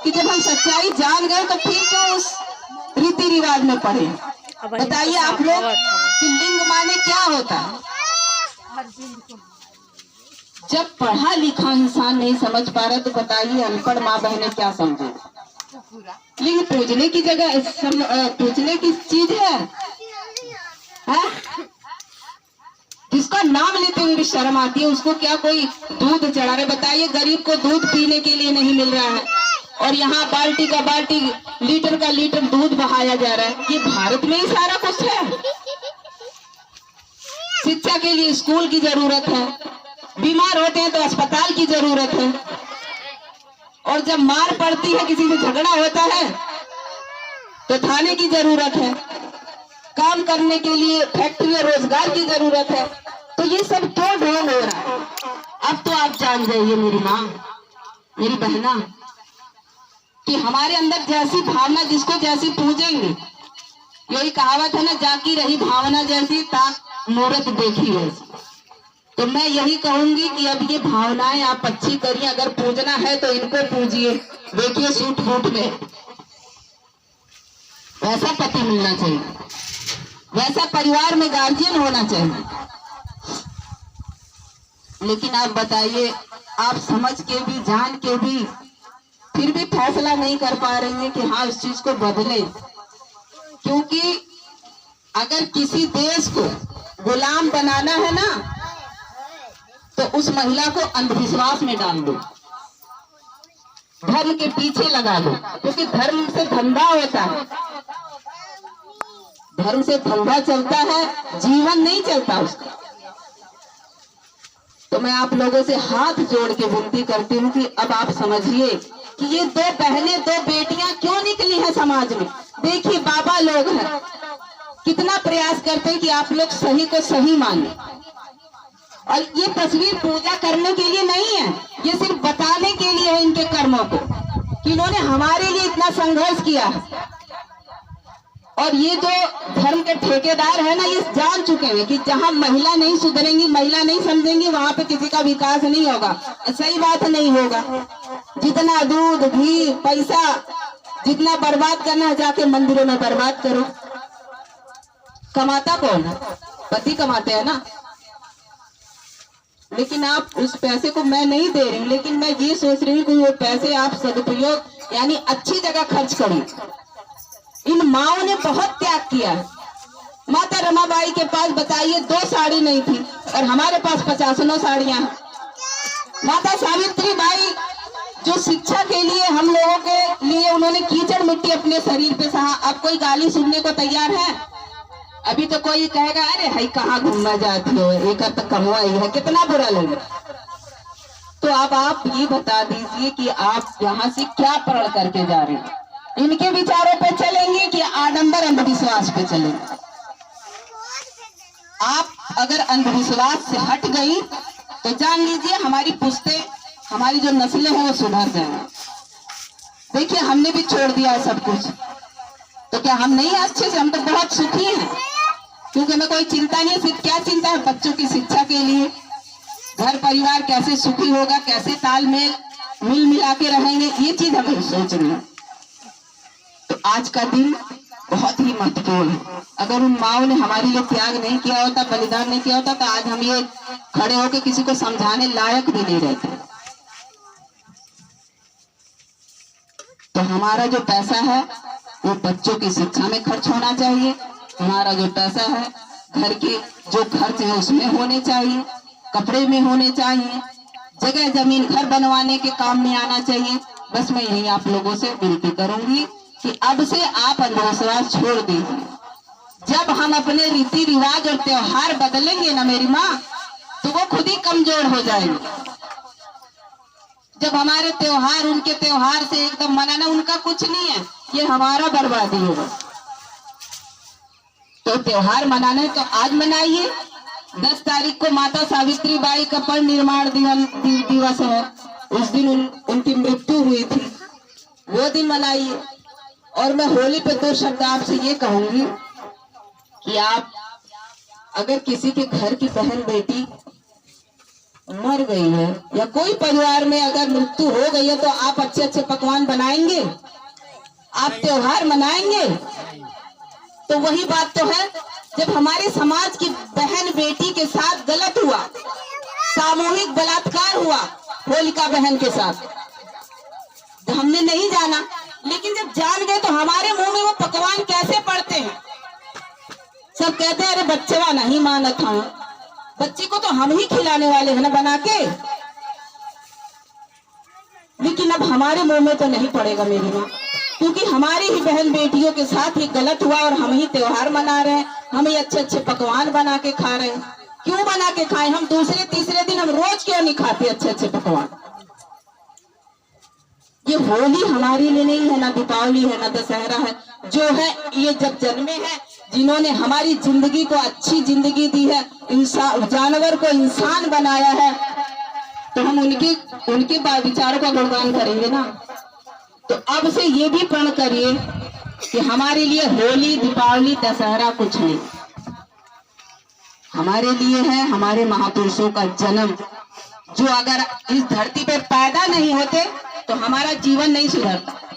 कि जब हम सच्चाई जान गए तो फिर क्यों उस रीति रिवाज में पढ़े। बताइए आप लोग कि लिंग माने क्या होता है। जब पढ़ा लिखा इंसान नहीं समझ पा रहा तो बताइए अनपढ़ माँ बहनें क्या समझे। लिंग पूजने की जगह पूजने की चीज है? जिसका नाम लेते हुए भी शर्म आती है उसको क्या कोई दूध चढ़ा रहे। बताइए गरीब को दूध पीने के लिए नहीं मिल रहा है और यहाँ बाल्टी का बाल्टी लीटर का लीटर दूध बहाया जा रहा है। ये भारत में ही सारा कुछ है। शिक्षा के लिए स्कूल की जरूरत है, बीमार होते हैं तो अस्पताल की जरूरत है, और जब मार पड़ती है किसी से झगड़ा होता है तो थाने की जरूरत है, काम करने के लिए फैक्ट्री और रोजगार की जरूरत है। तो ये सब क्यों ढोंग हो रहा है। अब तो आप जान जाइए मेरी माँ मेरी बहना कि हमारे अंदर जैसी भावना जिसको जैसी पूजेंगे, यही कहावत है ना, जाकी रही भावना जैसी ताक मूरत देखी वैसी। तो मैं यही कहूंगी कि अब ये भावनाएं आप अच्छी करिए। अगर पूजना है तो इनको पूजिए। देखिए सूट बूट में वैसा पति मिलना चाहिए, वैसा परिवार में गार्जियन होना चाहिए। लेकिन आप बताइए, आप समझ के भी जान के भी फिर भी फैसला नहीं कर पा रही है कि हाँ उस चीज को बदले। क्योंकि अगर किसी देश को गुलाम बनाना है ना तो उस महिला को अंधविश्वास में डाल दो, धर्म के पीछे लगा दो, क्योंकि धर्म से धंधा होता है, धर्म से धंधा चलता है, जीवन नहीं चलता उसका। तो मैं आप लोगों से हाथ जोड़ के विनती करती हूँ कि अब आप समझिए कि ये दो बहनें दो बेटियां क्यों निकली हैं समाज में। देखिए बाबा लोग हैं, कितना प्रयास करते हैं कि आप लोग सही को सही माने। और ये तस्वीर पूजा करने के लिए नहीं है, ये सिर्फ बताने के लिए है इनके कर्मों को कि इन्होंने हमारे लिए इतना संघर्ष किया है। और ये जो धर्म के ठेकेदार है ना, ये जान चुके हैं कि जहां महिला नहीं सुधरेंगी, महिला नहीं समझेंगी, वहां पे किसी का विकास नहीं होगा। सही बात नहीं होगा। जितना दूध घी पैसा जितना बर्बाद करना है जाके मंदिरों में बर्बाद करो। कमाता कौन है? पति कमाते हैं ना। लेकिन आप उस पैसे को मैं नहीं दे रही हूँ, लेकिन मैं ये सोच रही हूँ कि वो पैसे आप सदुपयोग यानी अच्छी जगह खर्च करें। इन माओं ने बहुत त्याग किया है। माता रमाबाई के पास बताइए 2 साड़ी नहीं थी और हमारे पास 50 साड़ियां हैं। माता सावित्री बाई जो शिक्षा के लिए हम लोगों के लिए उन्होंने कीचड़ मिट्टी अपने शरीर पे सहा। अब कोई गाली सुनने को तैयार है? अभी तो कोई कहेगा अरे भाई कहाँ घूमना जाती हो, एक तक कमवाई है, कितना बुरा लगे। तो अब आप ये बता दीजिए कि आप यहाँ से क्या प्रण करके जा रहे हैं। इनके विचारों पे चलेंगे कि आडंबर अंधविश्वास पे चलेंगे। आप अगर अंधविश्वास से हट गई तो जान लीजिए हमारी पुश्तें हमारी जो नस्लें हैं वो सुधर जाएंगी। देखिए हमने भी छोड़ दिया है सब कुछ, तो क्या हम नहीं है अच्छे से? हम तो बहुत सुखी हैं क्योंकि हमें कोई चिंता नहीं है। सिर्फ क्या चिंता है? बच्चों की शिक्षा के लिए, घर परिवार कैसे सुखी होगा, कैसे तालमेल मिल मिला के रहेंगे, ये चीज हमें सोचनी है। तो आज का दिन बहुत ही महत्वपूर्ण है। अगर उन माओं ने हमारे लिए त्याग नहीं किया होता, बलिदान नहीं किया होता, तो आज हम ये खड़े होकर किसी को समझाने लायक भी नहीं रहते। तो हमारा जो पैसा है वो बच्चों की शिक्षा में खर्च होना चाहिए। हमारा जो पैसा है घर के जो खर्च है उसमें होने चाहिए, कपड़े में होने चाहिए, जगह जमीन घर बनवाने के काम में आना चाहिए। बस मैं यही आप लोगों से विनती करूंगी कि अब से आप अंधविश्वास छोड़ दीजिए। जब हम अपने रीति रिवाज और त्योहार बदलेंगे ना मेरी माँ, तो वो खुद ही कमजोर हो जाएंगे। जब हमारे त्योहार उनके त्योहार से एकदम मनाना, उनका कुछ नहीं है, ये हमारा बर्बादी होगा। तो त्योहार मनाना है तो आज मनाइए। 10 तारीख को माता सावित्री बाई का परिनिर्वाण दिवस है। उस दिन उनकी मृत्यु हुई थी, वो दिन मनाइए। और मैं होली पे 2 शब्द आपसे ये कहूंगी कि आप अगर किसी के घर की बहन बेटी मर गई है या कोई परिवार में अगर मृत्यु हो गई है तो आप अच्छे अच्छे पकवान बनाएंगे, आप त्योहार मनाएंगे? तो वही बात तो है, जब हमारे समाज की बहन बेटी के साथ गलत हुआ, सामूहिक बलात्कार हुआ होलिका बहन के साथ, तो हमने नहीं जाना, लेकिन जब जान गए तो हमारे मुंह में वो पकवान कैसे पड़ते हैं। सब कहते हैं अरे बच्चवा नहीं माना था, बच्चे को तो हम ही खिलाने वाले हैं ना बना के, लेकिन अब हमारे मुंह में तो नहीं पड़ेगा मेरी माँ, क्योंकि हमारी ही बहन बेटियों के साथ ही गलत हुआ और हम ही त्योहार मना रहे हैं, हम ही अच्छे अच्छे पकवान बना के खा रहे हैं। क्यों बना के खाएं? हम दूसरे तीसरे दिन, हम रोज क्यों नहीं खाते अच्छे अच्छे पकवान? ये होली हमारे लिए नहीं है, ना दीपावली है, ना दशहरा है, जो है ये जब जन्मे हैं, जिन्होंने हमारी जिंदगी को अच्छी जिंदगी दी है, इंसान जानवर को इंसान बनाया है, तो हम उनके विचारों का गुणगान करेंगे ना। तो अब से ये भी प्रण करिए कि हमारे लिए होली दीपावली दशहरा कुछ नहीं, हमारे लिए है हमारे महापुरुषों का जन्म, जो अगर इस धरती पे पैदा नहीं होते तो हमारा जीवन नहीं सुधरता।